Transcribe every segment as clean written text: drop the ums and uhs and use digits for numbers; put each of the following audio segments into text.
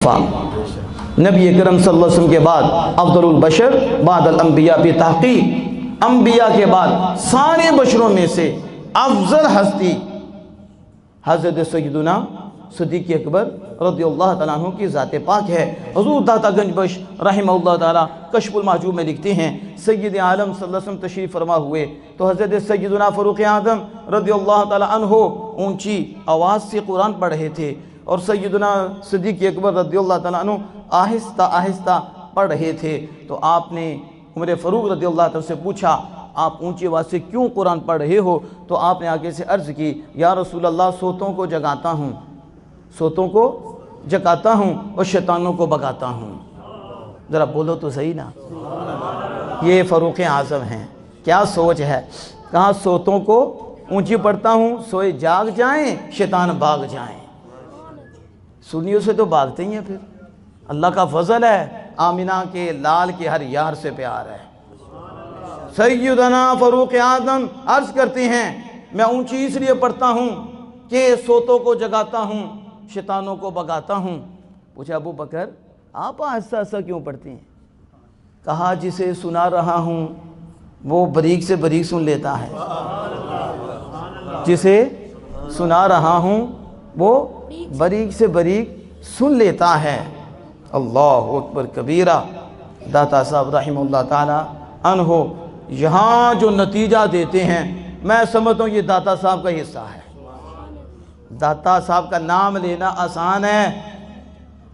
نبی اکرم صلی اللہ علیہ وسلم کے بعد افضل البشر بعد الانبیاء بتحقیق، انبیاء کے بعد سارے بشروں میں سے افضل ہستی حضرت سیدنا صدیق اکبر رضی اللہ تعالیٰ عنہ کی ذات پاک ہے۔ حضور داتا گنج بخش رحمہ اللہ تعالیٰ کشف المحجوب میں لکھتے ہیں سید عالم صلی اللہ علیہ وسلم تشریف فرما ہوئے تو حضرت سیدنا فاروق اعظم رضی اللہ تعالیٰ عنہ اونچی آواز سے قرآن پڑھ رہے تھے اور سیدنا صدیق اکبر رضی اللہ تعالیٰ عنہ آہستہ آہستہ پڑھ رہے تھے۔ تو آپ نے عمر فاروق رضی اللہ تعالیٰ سے پوچھا آپ اونچی آواز سے کیوں قرآن پڑھ رہے ہو؟ تو آپ نے آگے سے عرض کی یا رسول اللہ سوتوں کو جگاتا ہوں، سوتوں کو جگاتا ہوں اور شیطانوں کو بھگاتا ہوں۔ ذرا بولو تو صحیح نا، یہ فاروق اعظم ہیں، کیا سوچ ہے۔ کہاں سوتوں کو اونچی پڑھتا ہوں سوئے جاگ جائیں شیطان بھاگ جائیں۔ سنیوں سے تو بھاگتے ہی ہیں، پھر اللہ کا فضل ہے آمینہ کے لال کے ہر یار سے پیار ہے۔ سیدنا فاروق اعظم عرض کرتے ہیں میں اونچی اس لیے پڑھتا ہوں کہ سوتوں کو جگاتا ہوں شیطانوں کو بھگاتا ہوں۔ پوچھا ابو بکر آپ ایسا ایسا کیوں پڑھتے ہیں؟ کہا جسے سنا رہا ہوں وہ بریک سے بریک سن لیتا ہے، جسے سنا رہا ہوں وہ بریک سے بریک سن لیتا ہے۔ اللہ اکبر کبیرہ۔ داتا صاحب رحمہ اللہ تعالی عنہ یہاں جو نتیجہ دیتے ہیں میں سمجھتا ہوں یہ داتا صاحب کا حصہ ہے۔ داتا صاحب کا نام لینا آسان ہے،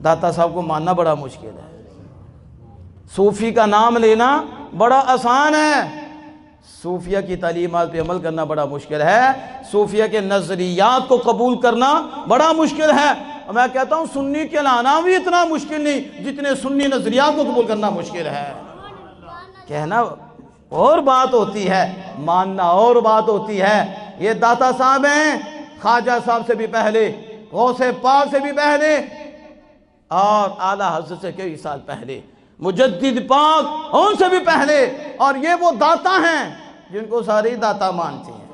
داتا صاحب کو ماننا بڑا مشکل ہے۔ صوفی کا نام لینا بڑا آسان ہے، صوفیہ کی تعلیمات پہ عمل کرنا بڑا مشکل ہے، صوفیہ کے نظریات کو قبول کرنا بڑا مشکل ہے۔ میں کہتا ہوں سنی کہلانا بھی اتنا مشکل نہیں جتنے سنی نظریات کو قبول کرنا مشکل ہے۔ کہنا اور بات ہوتی ہے، ماننا اور بات ہوتی ہے۔ یہ داتا صاحب ہیں، خواجہ صاحب سے بھی پہلے، غوث پاک سے بھی پہلے اور اعلیٰ حضرت سے کئی سال پہلے، مجدد پاک ان سے بھی پہلے، اور یہ وہ داتا ہیں جن کو سارے داتا مانتے ہیں،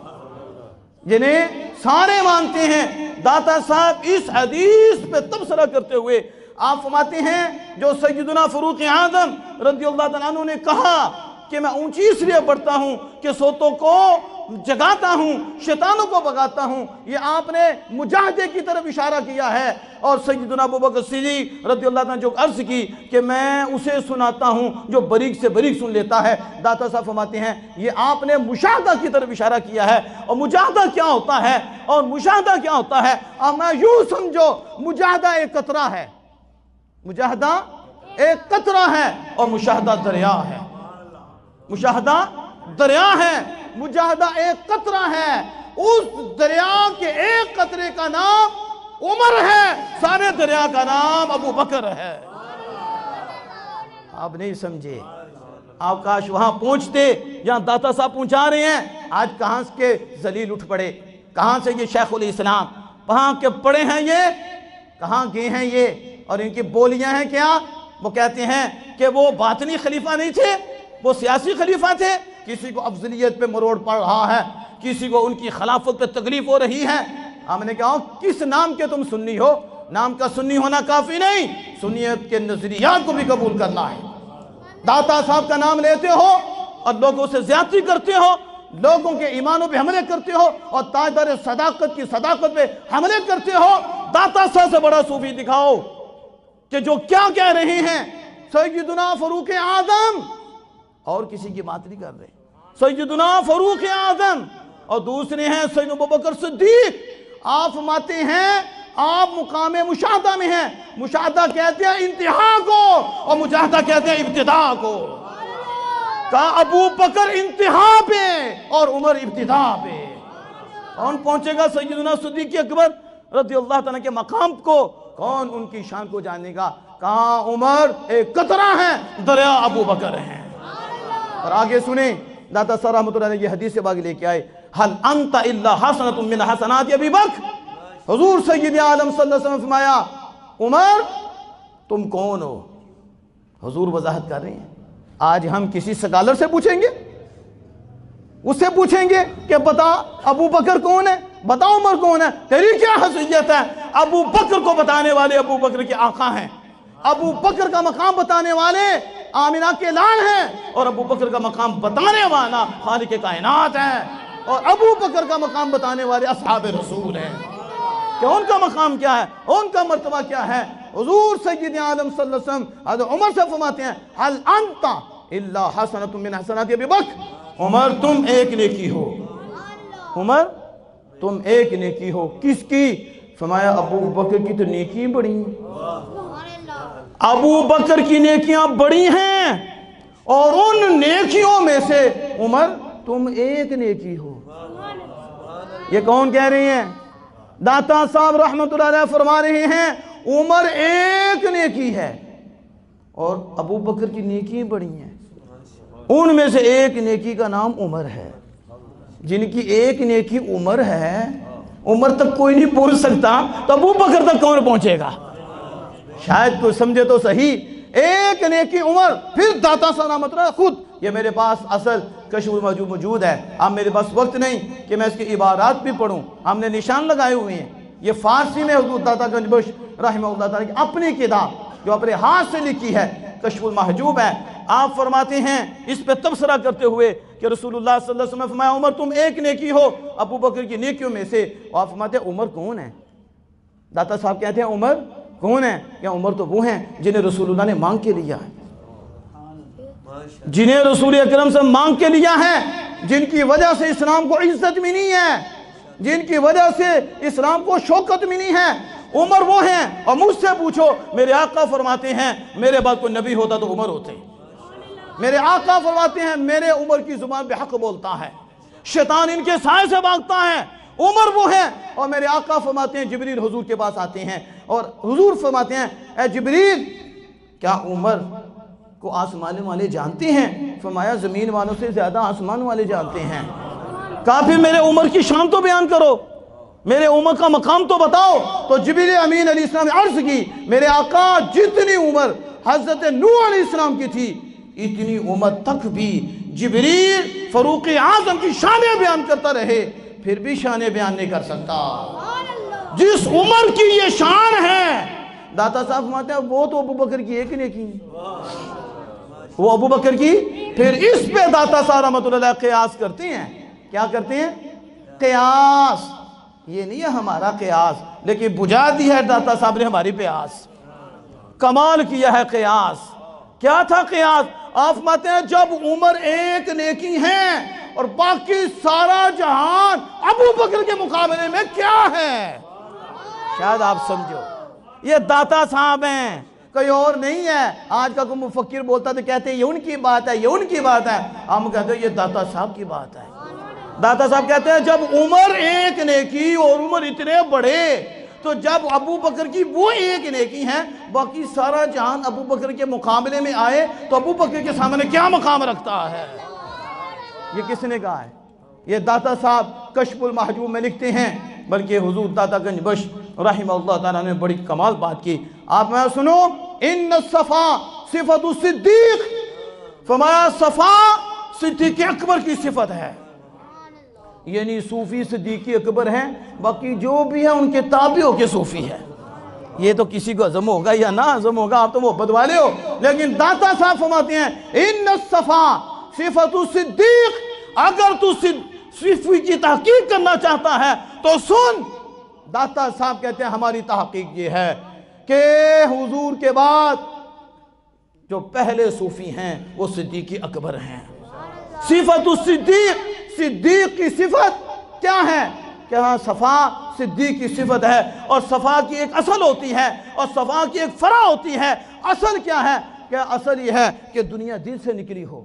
جنہیں سارے مانتے ہیں۔ داتا صاحب اس حدیث پہ تبصرہ کرتے ہوئے آپ فرماتے ہیں جو سیدنا فاروق اعظم رضی اللہ تعالیٰ عنہ نے کہا کہ میں اونچی اس لیے پڑھتا ہوں کہ سوتوں کو جگاتا ہوں شیطانوں کو بھگاتا ہوں، یہ آپ نے مجاہدے کی طرف اشارہ کیا ہے۔ اور سیدنا ابوبکر صدیق رضی اللہ عنہ نے جو عرض کی کہ میں اسے سناتا ہوں جو بریک سے بریک سن لیتا ہے، داتا صاحب فرماتے ہیں یہ آپ نے مشاہدہ کی طرف اشارہ کیا ہے۔ اور مجاہدہ کیا ہوتا ہے اور مشاہدہ کیا ہوتا ہے؟ اور میں یوں سمجھو مجاہدہ ایک قطرہ ہے، مجاہدہ ایک قطرہ ہے اور مشاہدہ دریا ہے۔ مشاہدہ دریا ہے، مجاہدہ ایک قطرہ ہے۔ اس دریا کے ایک قطرے کا نام عمر ہے، سارے دریا کا نام ابو بکر ہے۔ آپ نہیں سمجھے، آپ کاش وہاں پہنچتے جہاں داتا صاحب پہنچا رہے ہیں۔ آج کہاں کے ذلیل اٹھ پڑے، کہاں سے یہ شیخ الاسلام، کہاں کے پڑے ہیں یہ، کہاں گئے ہیں یہ، اور ان کی بولیاں ہیں کیا؟ وہ کہتے ہیں کہ وہ باطنی خلیفہ نہیں تھے، وہ سیاسی خلیفہ تھے۔ کسی کو افضلیت پہ مروڑ پڑ رہا ہے، کسی کو ان کی خلافت پہ تکلیف ہو رہی ہے۔ ہم نے کہا کس نام کے تم سنی ہو؟ نام کا سنی ہونا کافی نہیں، سنیت کے نظریات کو بھی قبول کرنا ہے۔ داتا صاحب کا نام لیتے ہو اور لوگوں سے زیادتی کرتے ہو، لوگوں کے ایمانوں پہ حملے کرتے ہو اور تاجدار صداقت کی صداقت پہ حملے کرتے ہو۔ داتا صاحب سے بڑا صوفی دکھاؤ کہ جو کیا کہہ رہے ہیں سیدنا فاروق اعظم، اور کسی کی بات نہیں کر رہے، سیدنا فاروق اعظم، اور دوسرے ہیں سیدنا ابوبکر صدیق۔ آپ فرماتے ہیں آپ مقام مشاہدہ میں ہیں، مشاہدہ کہتے ہیں انتہا کو اور مجاہدہ کہتے ہیں ابتدا کو۔ کہا ابو بکر انتہا پہ اور عمر ابتدا پہ۔ کون پہنچے گا سیدنا صدیق اکبر رضی اللہ تعالیٰ کے مقام کو؟ کون ان کی شان کو جانے گا؟ کہاں عمر ایک قطرہ ہے، دریا ابو بکر ہیں۔ اور آگے سنیں داتا صاحب رحمۃ اللہ علیہ یہ حدیث سے باقی لے کے آئے، حل انت الا حسنۃ من حسنات ابی بکر۔ حضور سید عالم صلی اللہ علیہ وسلم فرمایا عمر تم کون ہو؟ حضور وضاحت کر رہے ہیں۔ آج ہم کسی سکالر سے پوچھیں گے، اس سے پوچھیں گے کہ بتا ابو بکر کون ہے، بتا عمر کون ہے، تیری کیا حیثیت ہے؟ ابو بکر کو بتانے والے ابو بکر کے آقا ہیں، ابو بکر کا مقام بتانے والے آمینہ کے لال ہیں، اور ابو بکر کا مقام بتانے والا خالق کائنات ہے، اور ابو بکر کا مقام بتانے والے اصحاب رسول ہیں کہ ان کا مقام کیا ہے، ان کا مرتبہ کیا ہے۔ حضور سید عالم صلی اللہ علیہ وسلم حضرت عمر سے فرماتے ہیں حل انت الا حسنۃ من حسنات ابی بکر، عمر تم ایک نیکی ہو، عمر تم ایک نیکی ہو۔ کس کی؟ فرمایا ابو بکر کی تو نیکی بڑی ہیں، ابو بکر کی نیکیاں بڑی ہیں، اور ان نیکیوں میں سے عمر تم ایک نیکی ہو۔ یہ کون کہہ رہی ہیں؟ داتا صاحب رحمت اللہ علیہ فرما رہے ہیں عمر ایک نیکی ہے اور ابو بکر کی نیکی بڑی ہیں، ان میں سے ایک نیکی کا نام عمر ہے۔ جن کی ایک نیکی عمر ہے، عمر تک کوئی نہیں پہنچ سکتا تو ابو بکر تک کون پہنچے گا؟ شاید کوئی سمجھے تو صحیح، ایک نیکی عمر۔ پھر داتا صاحب رحمت اللہ خود، یہ میرے پاس اصل کشف المحجوب موجود ہے، اب میرے پاس وقت نہیں کہ میں اس کی عبارات بھی پڑھوں، ہم نے نشان لگائے ہوئے ہیں۔ یہ فارسی میں حضور داتا گنج بخش رحمہ اللہ تعالیٰ کی اپنی کتاب جو اپنے ہاتھ سے لکھی ہے، کشف المحجوب ہے۔ آپ فرماتے ہیں اس پہ تبصرہ کرتے ہوئے کہ رسول اللہ صلی اللہ علیہ وسلم نے فرمایا عمر تم ایک نیکی ہو ابو بکر کی نیکیوں میں سے۔ اور آپ فرماتے ہیں عمر کون ہے؟ داتا صاحب کہتے ہیں عمر کون ہے؟ کہ عمر تو وہ ہیں جنہیں رسول اللہ نے مانگ کے لیا ہے، جنہیں رسول اکرم سے مانگ کے لیا ہے، جن کی وجہ سے اسلام کو عزت ملی ہے، جن کی وجہ سے اسلام کو شوکت ملی ہے، عمر وہ ہیں۔ اور مجھ سے پوچھو، میرے آقا فرماتے ہیں میرے بعد کوئی نبی ہوتا تو عمر ہوتے۔ میرے آقا فرماتے ہیں میرے عمر کی زبان پہ حق بولتا ہے، شیطان ان کے سائے سے بھاگتا ہے، عمر وہ ہیں۔ اور میرے آقا فرماتے ہیں جبریل حضور کے پاس آتے ہیں اور حضور فرماتے ہیں اے جبریل کیا عمر کو آسمان والے جانتے ہیں؟ فرمایا زمین والوں سے زیادہ آسمان والے جانتے ہیں۔ کہا پھر میرے عمر کی شان تو بیان کرو، میرے عمر کا مقام تو بتاؤ۔ تو جبریل امین علیہ السلام نے عرض کی میرے آقا جتنی عمر حضرت نوح علیہ السلام کی تھی اتنی عمر تک بھی جبریل فاروق اعظم کی شانیں بیان کرتا رہے پھر بھی شانیں بیان نہیں کر سکتا۔ جس عمر کی یہ شان ہے، داتا صاحب فرماتے ہیں وہ تو ابو بکر کی ایک نیکی ہے، وہ ابو بکر کی۔ پھر اس پہ داتا صاحب رحمت اللہ قیاس کرتے ہیں۔ کیا کرتے ہیں؟ قیاس۔ یہ نہیں ہے ہمارا قیاس، لیکن بجا دی ہے داتا صاحب نے ہماری قیاس، کمال کیا ہے قیاس۔ کیا تھا قیاس؟ آپ فرماتے ہیں جب عمر ایک نیکی ہیں اور باقی سارا جہان ابو بکر کے مقابلے میں کیا ہے؟ شاید آپ سمجھو یہ داتا صاحب ہیں، کوئی اور نہیں ہے۔ آج کا کوئی مفکر بولتا تو کہتے ہیں یہ ان کی بات ہے، یہ ان کی بات ہے، ہم کہتے ہیں یہ داتا صاحب کی بات ہے۔ داتا صاحب کہتے ہیں جب عمر ایک نیکی اور عمر اتنے بڑے، تو جب ابو بکر کی وہ ایک نیکی ہے باقی سارا جہان ابو بکر کے مقابلے میں آئے تو ابو بکر کے سامنے کیا مقام رکھتا ہے؟ یہ کس نے کہا ہے؟ یہ داتا صاحب کشف المحجوب میں لکھتے ہیں، بلکہ حضور داتا گنج بخش رحمہ اللہ تعالیٰ نے بڑی کمال بات کی۔ آپ میں سنو ان الصفا صفت الصدیق، فرمایا صفا صدیق اکبر کی صفت ہے، یعنی صوفی صدیقی اکبر ہیں، باقی جو بھی ہیں ان کے تابعوں کے صوفی ہیں۔ یہ تو کسی کو عزم ہوگا یا نہ عزم ہوگا، آپ تو محبت والے ہو، لیکن داتا صاحب فرماتے ہیں ان الصفا صفت الصدیق، اگر تو صفی کی تحقیق کرنا چاہتا ہے تو سن۔ داتا صاحب کہتے ہیں ہماری تحقیق یہ ہے کہ حضور کے بعد جو پہلے صوفی ہیں وہ صدیقی اکبر ہیں۔ صفت الصدیق، صدیق کی صفت کیا ہے؟ کہ ہاں صفا صدیق کی صفت ہے، اور صفا کی ایک اصل ہوتی ہے اور صفا کی ایک فرع ہوتی ہے۔ اصل کیا ہے؟ کہ اصل یہ ہے کہ دنیا دل سے نکلی ہو،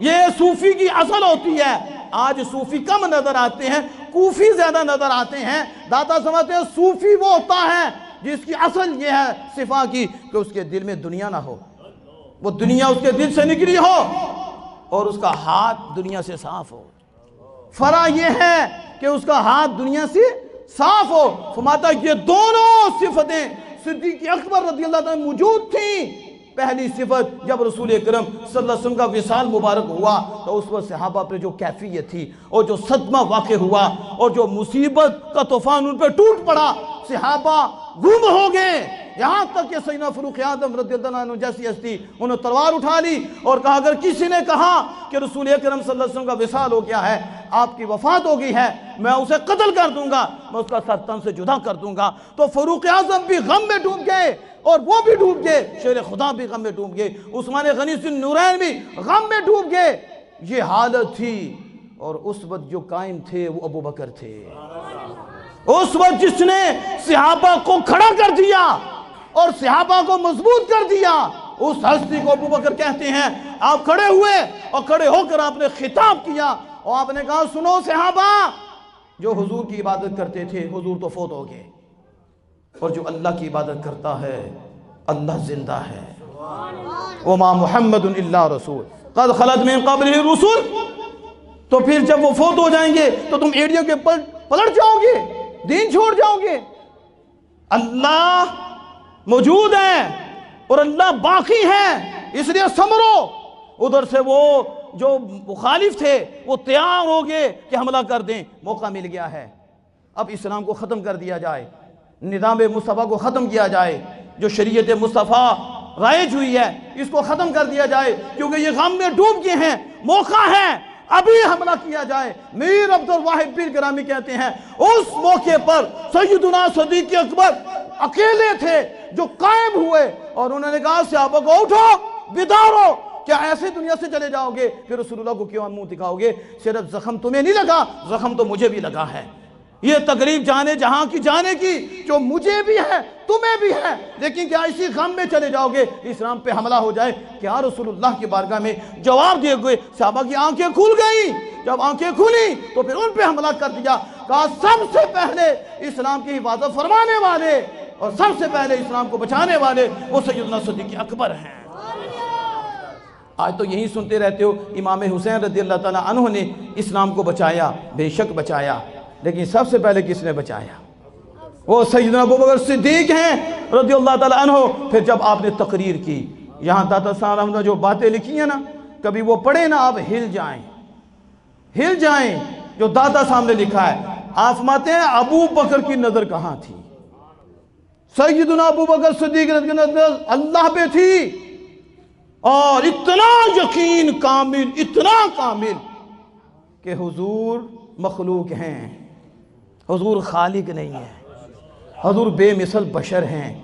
یہ صوفی کی اصل ہوتی ہے۔ آج صوفی کم نظر آتے ہیں، کوفی زیادہ نظر آتے ہیں۔ داتا سمجھتے ہیں صوفی وہ ہوتا ہے جس کی اصل یہ ہے صفا کی کہ اس کے دل میں دنیا نہ ہو، وہ دنیا اس کے دل سے نکلی ہو اور اس کا ہاتھ دنیا سے صاف ہو۔ فرع یہ ہے کہ اس کا ہاتھ دنیا سے صاف ہو۔ فرماتا ہے یہ دونوں صفتیں صدیق اکبر رضی اللہ عنہ موجود تھیں۔ پہلی صفت جب رسول اکرم صلی اللہ علیہ وسلم کا وصال مبارک ہوا تو اس وقت صحابہ پر جو کیفیت تھی اور جو صدمہ واقع ہوا اور جو مصیبت کا طوفان ان پر ٹوٹ پڑا، صحابہ گم ہو گئے، یہاں تک کہ سیدنا فاروق اعظم رضی اللہ عنہ جیسی ہستی انہوں نے تلوار اٹھا لی اور کہا اگر کسی نے کہا کہ رسول اکرم صلی اللہ علیہ وسلم کا وصال ہو گیا ہے، آپ کی وفات ہو گئی ہے، میں اسے قتل کر دوں گا، میں اس کا سر تن سے جدا کر دوں گا۔ تو فاروق اعظم بھی غم میں ڈوب گئے اور وہ بھی ڈوب گئے، شیر خدا بھی غم میں ڈوب گئے، عثمان غنی ذو نورین بھی غم میں ڈوب گئے۔ یہ حالت تھی، اور اس وقت جو قائم تھے وہ ابو بکر تھے، اس وقت جس نے صحابہ کو کھڑا کر دیا اور صحابہ کو مضبوط کر دیا، اس ہستی کو ابو بکر کہتے ہیں۔ آپ کھڑے ہوئے اور کھڑے ہو کر آپ نے خطاب کیا اور آپ نے کہا سنو صحابہ، جو حضور کی عبادت کرتے تھے حضور تو فوت ہو گئے، اور جو اللہ کی عبادت کرتا ہے اللہ زندہ ہے۔ وما محمد الا رسول قد خلت من قبلہ الرسل۔ تو پھر جب وہ فوت ہو جائیں گے تو تم ایڑیوں کے پلٹ جاؤ گے، دین چھوڑ جاؤ گے۔ اللہ موجود ہے اور اللہ باقی ہے، اس لیے سمرو۔ ادھر سے وہ جو مخالف تھے وہ تیار ہو گئے کہ حملہ کر دیں، موقع مل گیا ہے، اب اسلام کو ختم کر دیا جائے، نظام مصطفیٰ کو ختم کیا جائے، جو شریعت مصطفیٰ رائج ہوئی ہے اس کو ختم کر دیا جائے، کیونکہ یہ غم میں ڈوب گئے ہیں، موقع ہے ابھی حملہ کیا جائے۔ میر عبد الواحد پیر گرامی کہتے ہیں اس موقع پر سیدنا صدیق اکبر اکیلے تھے جو قائم ہوئے، اور انہوں نے کہا صحابہ کو اٹھو، بیدار ہو، کیا ایسے دنیا سے چلے جاؤ گے؟ پھر رسول اللہ کو کیوں منہ دکھاؤ گے؟ صرف زخم تمہیں نہیں لگا، زخم تو مجھے بھی لگا ہے۔ یہ تقریب جانے جہاں کی جانے کی جو مجھے بھی ہے تمہیں بھی ہے، لیکن کیا اسی غم میں چلے جاؤ گے اسلام پہ حملہ ہو جائے؟ کیا رسول اللہ کی بارگاہ میں جواب دیے ہوئے صحابہ کی آنکھیں کھل گئیں۔ جب آنکھیں کھلی تو پھر ان پہ حملہ کر دیا، کہا سب سے پہلے اسلام کی حفاظت فرمانے والے اور سب سے پہلے اسلام کو بچانے والے وہ سیدنا صدیق اکبر ہیں۔ آج تو یہی سنتے رہتے ہو امام حسین رضی اللہ تعالیٰ عنہ نے اسلام کو بچایا، بے شک بچایا، لیکن سب سے پہلے کس نے بچایا؟ وہ سیدنا ابو بکر صدیق ہیں رضی اللہ تعالیٰ عنہ۔ پھر جب آپ نے تقریر کی، یہاں داتا صاحب نے جو باتیں لکھی ہیں نا، کبھی وہ پڑھیں نا آپ ہل جائیں، جو داتا صاحب نے لکھا ہے۔ آپ فرماتے ہیں ابو بکر کی نظر کہاں تھی؟ سیدنا ابو بکر صدیق رضی اللہ عنہ اللہ پہ تھی، اور اتنا یقین کامل، اتنا کامل کہ حضور مخلوق ہیں، حضور خالق نہیں ہے، حضور بے مثل بشر ہیں،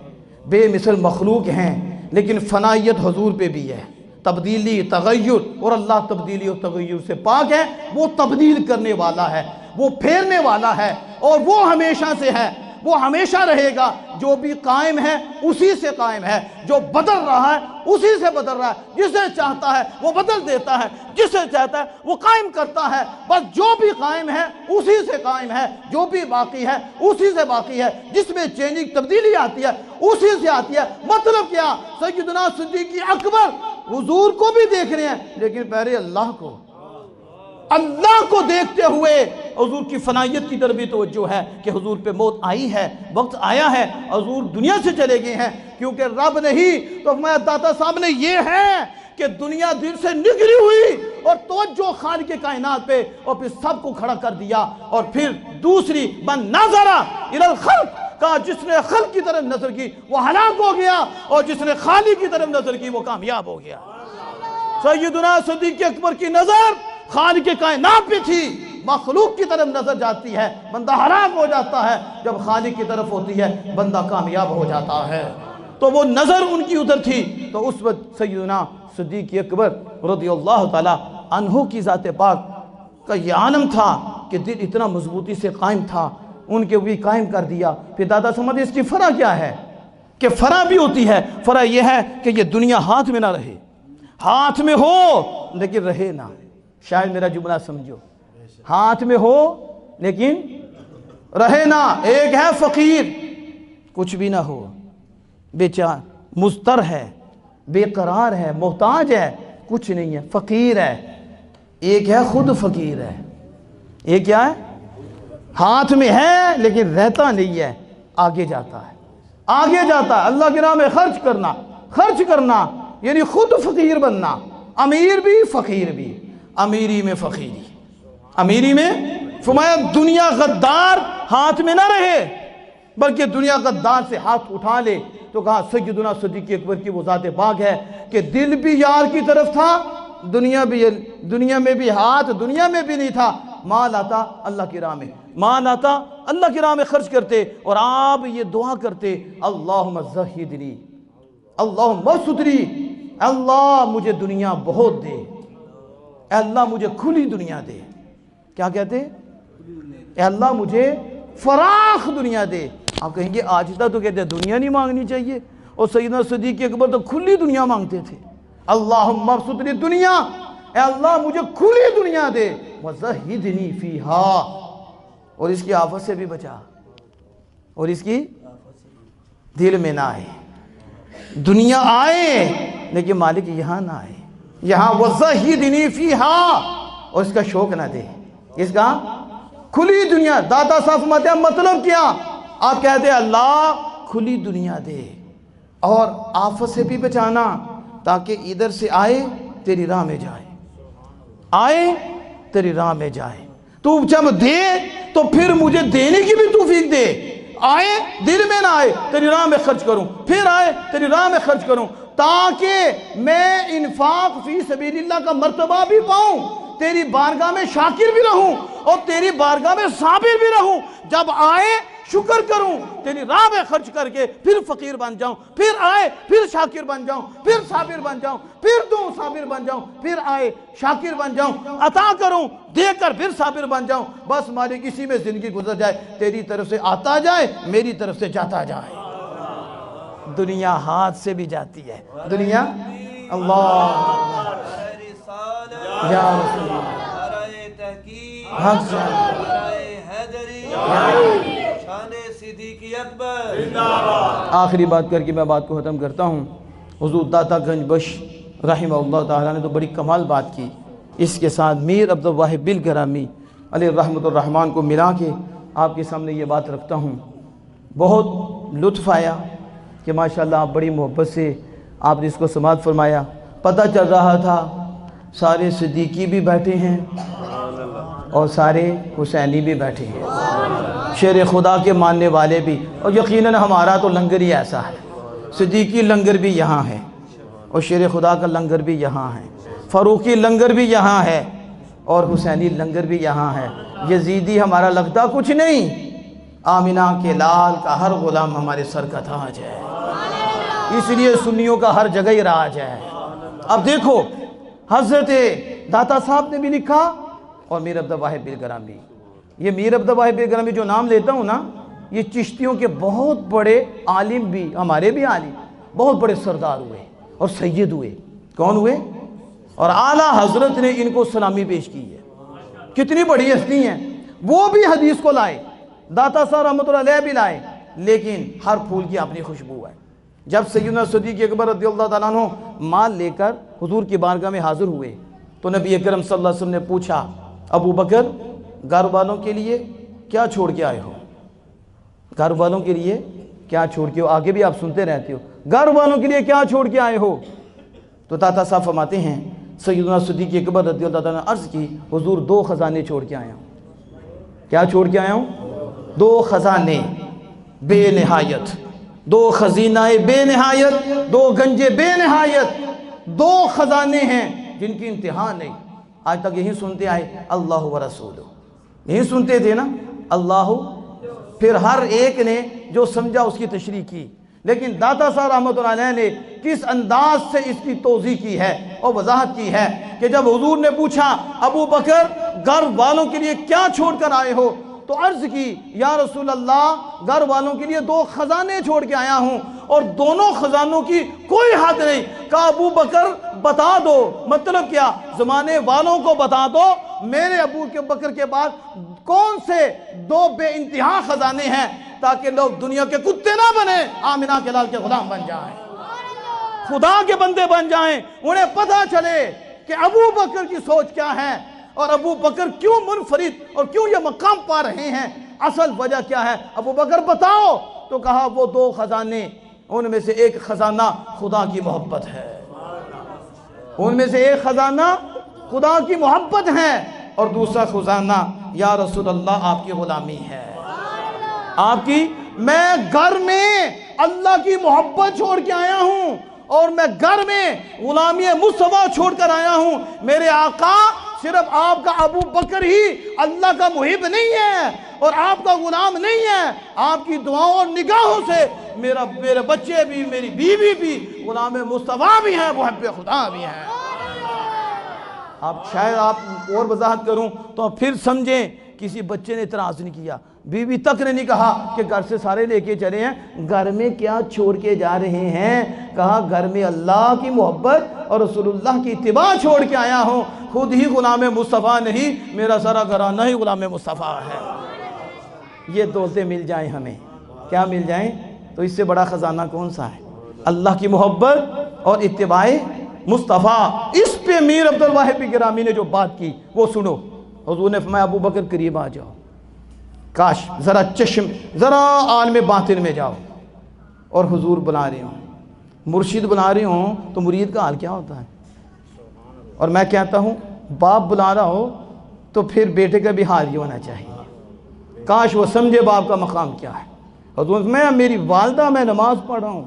بے مثل مخلوق ہیں، لیکن فنائیت حضور پہ بھی ہے، تبدیلی تغیر، اور اللہ تبدیلی اور تغیر سے پاک ہے۔ وہ تبدیل کرنے والا ہے، وہ پھیرنے والا ہے، اور وہ ہمیشہ سے ہے، وہ ہمیشہ رہے گا۔ جو بھی قائم ہے اسی سے قائم ہے، جو بدل رہا ہے اسی سے بدل رہا ہے، جسے چاہتا ہے وہ بدل دیتا ہے، جسے چاہتا ہے وہ قائم کرتا ہے۔ بس جو بھی قائم ہے اسی سے قائم ہے، جو بھی باقی ہے اسی سے باقی ہے، جس میں چینجنگ تبدیلی آتی ہے اسی سے آتی ہے۔ مطلب کیا؟ سیدنا صدیق اکبر حضور کو بھی دیکھ رہے ہیں، لیکن پہلے اللہ کو دیکھتے ہوئے حضور کی فنائیت کی طرف بھی توجہ ہے کہ حضور پہ موت آئی ہے، وقت آیا ہے، حضور دنیا سے چلے گئے ہیں، کیونکہ رب نہیں تو فرمایا داتا صاحب نے یہ ہے کہ دنیا دل سے نکلی ہوئی اور توجہ خالق کائنات پہ، اور پھر سب کو کھڑا کر دیا۔ اور پھر دوسری من نظر الی الخلق، کہا جس نے خلق کی طرف نظر کی وہ ہلاک ہو گیا، اور جس نے خالق کی طرف نظر کی وہ کامیاب ہو گیا۔ سیدنا صدیق اکبر کی نظر خالق کائنات پہ تھی، مخلوق کی طرف نظر جاتی ہے بندہ ہلاک ہو جاتا ہے، جب خالق کی طرف ہوتی ہے بندہ کامیاب ہو جاتا ہے۔ تو وہ نظر ان کی ادھر تھی، تو اس وقت سیدنا صدیق اکبر رضی اللہ تعالی عنہ کی ذات پاک کا یہ عالم تھا کہ دل اتنا مضبوطی سے قائم تھا، ان کے بھی قائم کر دیا۔ پھر دادا سمجھے اس کی فرع کیا ہے؟ کہ فرع بھی ہوتی ہے۔ فرع یہ ہے کہ یہ دنیا ہاتھ میں نہ رہے، ہاتھ میں ہو لیکن رہے نہ۔ شاید میرا جملہ سمجھو، ہاتھ میں ہو لیکن رہے نہ۔ ایک ہے فقیر، کچھ بھی نہ ہو، بیچار مضطر ہے، بے قرار ہے، محتاج ہے، کچھ نہیں ہے، فقیر ہے۔ ایک ہے خود فقیر ہے، ایک کیا ہے؟ ہاتھ میں ہے لیکن رہتا نہیں ہے، آگے جاتا ہے، آگے جاتا ہے۔ اللہ کے نام میں خرچ کرنا یعنی خود فقیر بننا، امیر بھی فقیر بھی، امیری میں فقیری، امیری میں فرمایا دنیا غدار ہاتھ میں نہ رہے، بلکہ دنیا کا دار سے ہاتھ اٹھا لے تو کہا سیدنا صدیق اکبر کی وہ ذات پاک ہے کہ دل بھی یار کی طرف تھا، دنیا میں بھی ہاتھ دنیا میں بھی نہیں تھا، مال آتا اللہ کی راہ میں، مال آتا اللہ کی راہ میں خرچ کرتے، اور آپ یہ دعا کرتے اللہم زہدنی اللہم ستری، اللہ مجھے دنیا بہت دے، اے اللہ مجھے کھلی دنیا دے۔ کیا کہتے؟ اے اللہ مجھے فراخ دنیا دے۔ آپ کہیں گے آجزہ تو کہتے ہیں دنیا نہیں مانگنی چاہیے، اور سیدنا صدیق اکبر تو کھلی دنیا مانگتے تھے۔ اللہم ستری دنیا، اے اللہ مجھے کھلی دنیا دے، وزہدنی فیہا، اور اس کی آفت سے بھی بچا، اور اس کی دل میں نہ آئے، دنیا آئے لیکن مالک یہاں نہ آئے، یہاں وزہدنی فیہا، اور اس کا شوق نہ دے، اس کا کھلی دنیا۔ داتا صاحب فرماتے ہیں مطلب کیا؟ آپ کہتے ہیں اللہ کھلی دنیا دے اور آفت سے بھی بچانا، تاکہ ادھر سے آئے تیری راہ میں جائے، آئے تیری راہ میں جائے، تو جب دے تو پھر مجھے دینے کی بھی توفیق دے، آئے دل میں نہ آئے تیری راہ میں خرچ کروں، پھر آئے تیری راہ میں خرچ کروں، تاکہ میں انفاق فی سبیل اللہ کا مرتبہ بھی پاؤں، تیری بارگاہ میں شاکر بھی رہوں اور تیری بارگاہ میں صابر بھی رہوں، جب آئے شکر کروں، تیری راہ میں خرچ کر کے پھر فقیر بن جاؤں، پھر آئے پھر شاکر بن جاؤں، پھر صابر بن جاؤں، پھر دوں صابر بن جاؤں، پھر آئے شاکر بن جاؤں، عطا کروں دے کر پھر صابر بن جاؤں، بس مالک اسی میں زندگی گزر جائے، تیری طرف سے آتا جائے میری طرف سے جاتا جائے۔ دنیا ہاتھ سے بھی جاتی ہے، دنیا اللہ یا رسول حق آخری بات کر کے میں بات کو ختم کرتا ہوں۔ حضور داتا گنج بخش رحمہ اللہ تعالیٰ نے تو بڑی کمال بات کی، اس کے ساتھ میر عبد الواحد بالگرامی علیہ رحمۃ الرحمن کو ملا کے آپ کے سامنے یہ بات رکھتا ہوں۔ بہت لطف آیا کہ ماشاءاللہ آپ بڑی محبت سے آپ نے اس کو سماعت فرمایا، پتہ چل رہا تھا سارے صدیقی بھی بیٹھے ہیں اور سارے حسینی بھی بیٹھے ہیں، شیر خدا کے ماننے والے بھی، اور یقیناً ہمارا تو لنگر ہی ایسا ہے، صدیقی لنگر بھی یہاں ہے اور شیر خدا کا لنگر بھی یہاں ہے، فاروقی لنگر بھی یہاں ہے اور حسینی لنگر بھی یہاں ہے، یزیدی ہمارا لگتا کچھ نہیں، آمنہ کے لال کا ہر غلام ہمارے سر کا تاج ہے، اس لیے سنیوں کا ہر جگہ ہی راج ہے۔ اب دیکھو حضرت داتا صاحب نے بھی لکھا اور میر عبد الواحد بالگرامی، یہ میر عبد الواحد بالگرامی جو نام لیتا ہوں نا، یہ چشتیوں کے بہت بڑے عالم بھی، ہمارے بھی عالم، بہت بڑے سردار ہوئے اور سید ہوئے، کون ہوئے؟ اور اعلیٰ حضرت نے ان کو سلامی پیش کی ہے، کتنی بڑی ہستی ہیں، وہ بھی حدیث کو لائے، داتا صاحب رحمۃ اللہ علیہ بھی لائے، لیکن ہر پھول کی اپنی خوشبو ہے۔ جب سیدنا صدیق اکبر رضی اللہ تعالیٰ عنہ مال لے کر حضور کی بارگاہ میں حاضر ہوئے تو نبی اکرم صلی اللہ علیہ وسلم نے پوچھا، ابو بکر گھر والوں کے لیے کیا چھوڑ کے آئے ہو؟ گھر والوں کے لیے کیا چھوڑ کے ہو؟ آگے بھی آپ سنتے رہتے ہو، گھر والوں کے لیے کیا چھوڑ کے آئے ہو؟ تو داتا صاحب فرماتے ہیں سیدنا صدیق اکبر رضی اللہ تعالیٰ نے عرض کی، حضور 2 خزانے چھوڑ کے آیا ہوں۔ کیا چھوڑ کے آیا ہوں؟ 2 خزانے بے نہایت، 2 خزینہ بے نہایت، 2 گنجے بے نہایت، 2 خزانے ہیں جن کی انتہا نہیں۔ آج تک یہی سنتے آئے اللہ و رسولہ، یہی سنتے تھے نا اللہ، پھر ہر ایک نے جو سمجھا اس کی تشریح کی، لیکن داتا صاحب رحمۃ اللہ علیہ نے کس انداز سے اس کی توضیح کی ہے اور وضاحت کی ہے کہ جب حضور نے پوچھا ابو بکر گھر والوں کے لیے کیا چھوڑ کر آئے ہو، تو عرض کی یا رسول اللہ گھر والوں کے لیے 2 خزانے چھوڑ کے آیا ہوں اور دونوں خزانوں کی کوئی حد نہیں۔ کہا ابو بکر بتا دو، مطلب کیا؟ زمانے والوں کو بتا دو میرے ابو بکر کے بعد کون سے 2 بے انتہا خزانے ہیں، تاکہ لوگ دنیا کے کتے نہ بنے، آمنہ کے لال کے غلام بن جائیں، خدا کے بندے بن جائیں، انہیں پتہ چلے کہ ابو بکر کی سوچ کیا ہے اور ابو بکر کیوں منفرد اور کیوں یہ مقام پا رہے ہیں، اصل وجہ کیا ہے۔ ابو بکر بتاؤ، تو کہا وہ 2 خزانے، ان میں سے ایک خزانہ خدا کی محبت ہے، ان میں سے ایک خزانہ خدا کی محبت ہے اور دوسرا خزانہ یا رسول اللہ آپ کی غلامی ہے، آپ کی میں گھر میں اللہ کی محبت چھوڑ کے آیا ہوں اور میں گھر میں غلامی مصطفیٰ چھوڑ کر آیا ہوں. میرے آقا صرف آپ کا ابو بکر ہی اللہ کا محب نہیں ہے اور آپ کا غلام نہیں ہے, آپ کی دعاؤں اور نگاہوں سے میرے بچے بھی, میری بیوی بھی غلام مصطفیٰ بھی ہیں, محب خدا بھی ہیں. آپ شاید آپ اور وضاحت کروں تو پھر سمجھیں, کسی بچے نے اعتراض نہیں کیا, بیوی تک نے نہیں کہا کہ گھر سے سارے لے کے چلے ہیں, گھر میں کیا چھوڑ کے جا رہے ہیں؟ کہا گھر میں اللہ کی محبت اور رسول اللہ کی اتباع چھوڑ کے آیا ہوں, خود ہی غلام مصطفیٰ نہیں, میرا سارا گھرانہ ہی غلام مصطفیٰ ہے. یہ دولتیں مل جائیں ہمیں, کیا مل جائیں, تو اس سے بڑا خزانہ کون سا ہے؟ اللہ کی محبت اور اتباع مصطفیٰ. اس پہ میر عبدالواحد گرامی نے جو بات کی وہ سنو. حضور نے فرمایا ابو بکر قریب آ جاؤ, کاش ذرا عالم باطن میں جاؤ. اور حضور بلا رہے ہوں, مرشد بلا رہے ہوں, تو مرید کا حال کیا ہوتا ہے؟ اور میں کہتا ہوں باپ بلا رہا ہو تو پھر بیٹے کا بھی حال ہی ہونا چاہیے. کاش وہ سمجھے باپ کا مقام کیا ہے. حضور میں میری والدہ میں نماز پڑھ رہا ہوں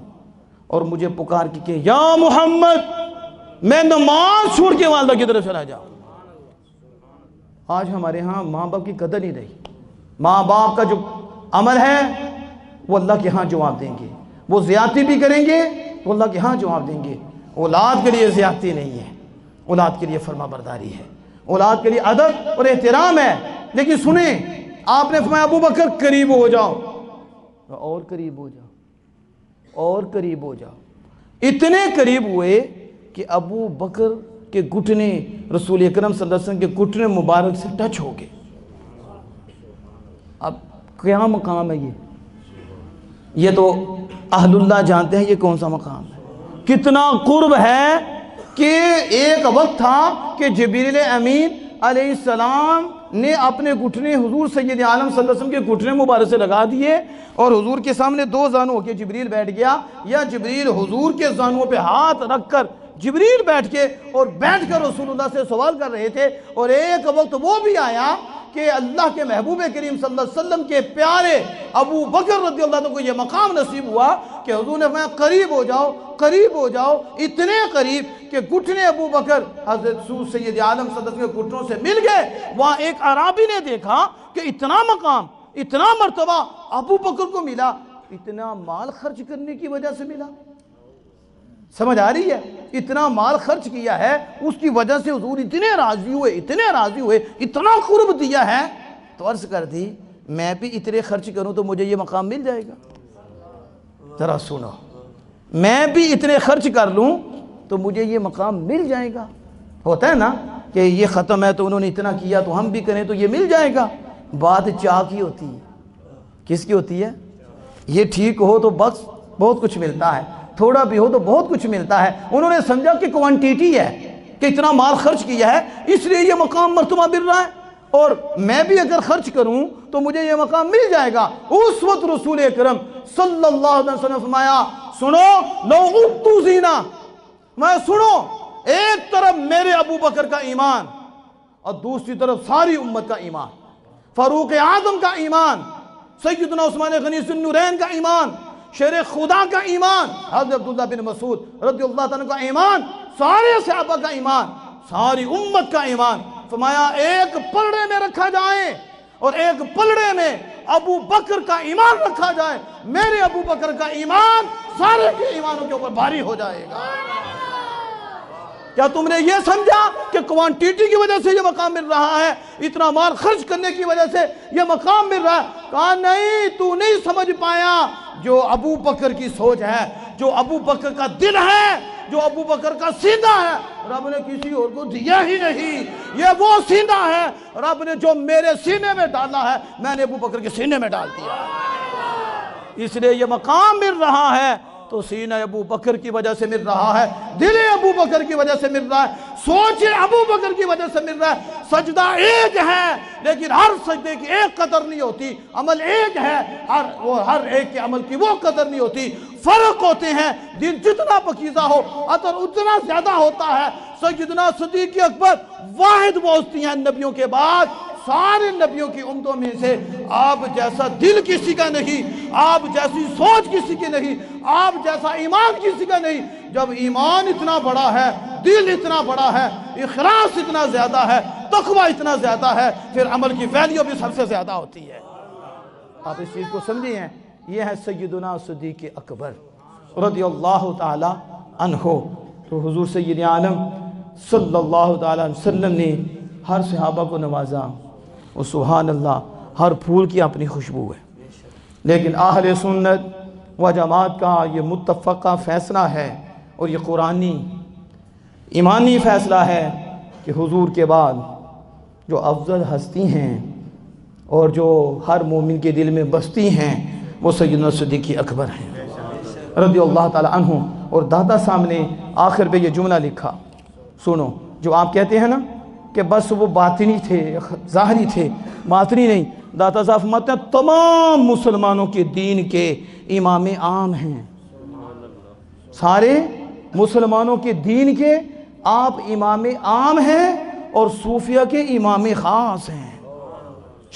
اور مجھے پکار کی کہ یا محمد, میں نماز چھوڑ کے والدہ کی طرف چلا جاؤں. آج ہمارے ہاں ماں باپ کی قدر نہیں رہی. ماں باپ کا جو عمل ہے وہ اللہ کے ہاں جواب دیں گے, وہ زیادتی بھی کریں گے تو اللہ کے ہاں جواب دیں گے. اولاد کے لیے زیادتی نہیں ہے, اولاد کے لیے فرما برداری ہے, اولاد کے لیے ادب اور احترام ہے. لیکن سنیں, آپ نے فرمایا ابو بکر قریب ہو جاؤ, اور قریب ہو جاؤ, اور قریب ہو جاؤ. اتنے قریب ہوئے کہ ابو بکر کے گھٹنے رسول اکرم صلی اللہ علیہ وسلم کے گھٹنے مبارک سے ٹچ ہو گئے. اب کیا مقام ہے یہ تو اہل اللہ جانتے ہیں یہ کون سا مقام ہے, کتنا قرب ہے. کہ ایک وقت تھا کہ جبریل امین علیہ السلام نے اپنے گھٹنے حضور سید عالم صلی اللہ علیہ وسلم کے گھٹنے مبارک سے لگا دیے اور حضور کے سامنے دو زانوں ہو کے جبریل بیٹھ گیا, یا جبریل حضور کے زانوں پہ ہاتھ رکھ کر جبریل بیٹھ کے اور بیٹھ کر رسول اللہ سے سوال کر رہے تھے. اور ایک وقت وہ بھی آیا کہ اللہ کے محبوب کریم صلی اللہ علیہ وسلم کے پیارے ابو بکر رضی اللہ عنہ کو یہ مقام نصیب ہوا کہ حضور نے فرمایا قریب ہو جاؤ, قریب ہو جاؤ. اتنے قریب کہ گھٹنے ابو بکر حضرت سید عالم صلی اللہ علیہ وسلم کے گھٹنوں سے مل گئے. وہاں ایک عرابی نے دیکھا کہ اتنا مقام, اتنا مرتبہ ابو بکر کو ملا, اتنا مال خرچ کرنے کی وجہ سے ملا. سمجھ آ رہی ہے؟ اتنا مال خرچ کیا ہے, اس کی وجہ سے حضور اتنے راضی ہوئے, اتنے راضی ہوئے, اتنا قرب دیا ہے. تو عرض کر دی میں بھی اتنے خرچ کروں تو مجھے یہ مقام مل جائے گا. ذرا سنو, میں بھی اتنے خرچ کر لوں تو مجھے یہ مقام مل جائے گا. ہوتا ہے نا کہ یہ ختم ہے تو انہوں نے اتنا کیا تو ہم بھی کریں تو یہ مل جائے گا. بات چاہ کی ہوتی ہے, کس کی ہوتی ہے؟ یہ ٹھیک ہو تو بس بہت کچھ ملتا ہے, تھوڑا بھی ہو تو بہت کچھ ملتا ہے. انہوں نے سمجھا کہ کوانٹیٹی ہے, کہ اتنا مال خرچ کیا ہے اس لیے یہ مقام مرتبہ مل رہا ہے, اور میں بھی اگر خرچ کروں تو مجھے یہ مقام مل جائے گا. اس وقت رسول اکرم صلی اللہ علیہ وسلم فرمایا سنو لو اتو زینا, میں سنو, ایک طرف میرے ابو بکر کا ایمان اور دوسری طرف ساری امت کا ایمان, فاروق اعظم کا ایمان, سیدنا عثمان غنی ذو النورین کا ایمان, شیر خدا کا ایمان, حضرت عبداللہ بن مسعود رضی اللہ عنہ کا ایمان, سارے صحابہ کا ایمان, ساری امت کا ایمان. فرمایا ایک پلڑے میں رکھا جائے اور ایک پلڑے میں ابو بکر کا ایمان رکھا جائے, میرے ابو بکر کا ایمان سارے کے ایمانوں کے اوپر بھاری ہو جائے گا. کیا تم نے یہ سمجھا کہ کوانٹیٹی کی وجہ سے یہ مقام مل رہا ہے, اتنا مال خرچ کرنے کی وجہ سے یہ مقام مل رہا ہے؟ کہا نہیں, تو نہیں سمجھ پایا. جو ابو بکر کی سوچ ہے, جو ابو بکر کا دل ہے, جو ابو بکر کا سینہ ہے, رب نے کسی اور کو دیا ہی نہیں. یہ وہ سینہ ہے رب نے جو میرے سینے میں ڈالا ہے, میں نے ابو بکر کے سینے میں ڈال دیا. اس لیے یہ مقام مل رہا ہے تو سینہ ابو بکر کی وجہ سے مل رہا ہے, دل ابو بکر کی وجہ سے مل رہا ہے, سوچ ابو بکر کی وجہ سے مل رہا ہے. سجدہ ایک ہے لیکن ہر سجدے کی ایک قدر نہیں ہوتی, عمل ایک ہے ہر ایک کے عمل کی وہ قدر نہیں ہوتی, فرق ہوتے ہیں. دل جتنا پکیزہ ہو اثر اتنا زیادہ ہوتا ہے. سیدنا صدیق اکبر واحد وہ ہستی ہیں نبیوں کے بعد, سارے نبیوں کی امتوں میں سے آپ جیسا دل کسی کا نہیں، آپ جیسی سوچ کسی کی نہیں، آپ جیسا ایمان کسی کا نہیں۔ جب ایمان اتنا بڑا ہے، دل اتنا بڑا ہے، اخلاص اتنا زیادہ ہے، تقوی اتنا زیادہ ہے، پھر عمل کی ویلیو بھی سب سے زیادہ ہوتی ہے۔ آپ اس چیز کو سمجھیں ہیں، یہ ہے سیدنا صدیق اکبر رضی اللہ تعالی عنہ۔ تو حضور سید عالم صلی اللہ تعالی علیہ وسلم نے ہر صحابہ کو نوازا، اور سبحان اللہ ہر پھول کی اپنی خوشبو ہے، لیکن اہل سنت و جماعت کا یہ متفقہ فیصلہ ہے، اور یہ قرآنی ایمانی فیصلہ ہے کہ حضور کے بعد جو افضل ہستی ہیں اور جو ہر مومن کے دل میں بستی ہیں وہ سیدنا صدیق اکبر ہیں رضی اللہ تعالی عنہ۔ اور داتا صاحب نے آخر پہ یہ جملہ لکھا، سنو، جو آپ کہتے ہیں نا کہ بس وہ باطنی تھے، ظاہری تھے، باطنی نہیں، داتا صاحب فرماتے ہیں تمام مسلمانوں کے دین کے امام عام ہیں، سارے مسلمانوں کے دین کے آپ امام عام ہیں اور صوفیہ کے امام خاص ہیں۔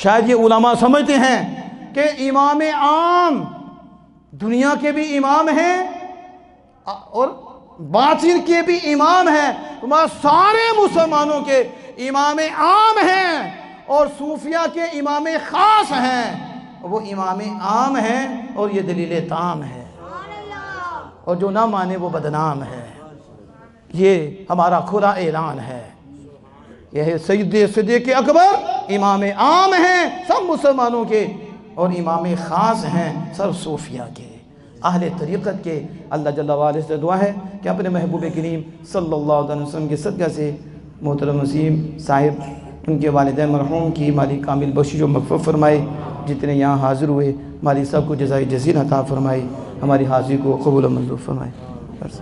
شاید یہ علماء سمجھتے ہیں کہ امام عام دنیا کے بھی امام ہیں اور باطن کے بھی امام ہیں، سارے مسلمانوں کے امام عام ہیں اور صوفیہ کے امام خاص ہیں۔ وہ امام عام ہیں اور یہ دلیل تام ہے، اور جو نہ مانے وہ بدنام ہے۔ یہ ہمارا کھلا اعلان ہے، یہ ہے سید صدیق اکبر امام عام ہیں سب مسلمانوں کے، اور امام خاص ہیں سب صوفیہ کے، اہل طریقت کے۔ اللہ جل وعلا سے دعا ہے کہ اپنے محبوب کریم صلی اللہ علیہ وسلم کے صدقہ سے محترم وسیم صاحب، ان کے والدین مرحوم کی مالی کامل بخشش و مغفرت فرمائے، جتنے یہاں حاضر ہوئے مالی صاحب کو جزائے جزیل عطا فرمائے، ہماری حاضری کو قبول و منظور فرمائے۔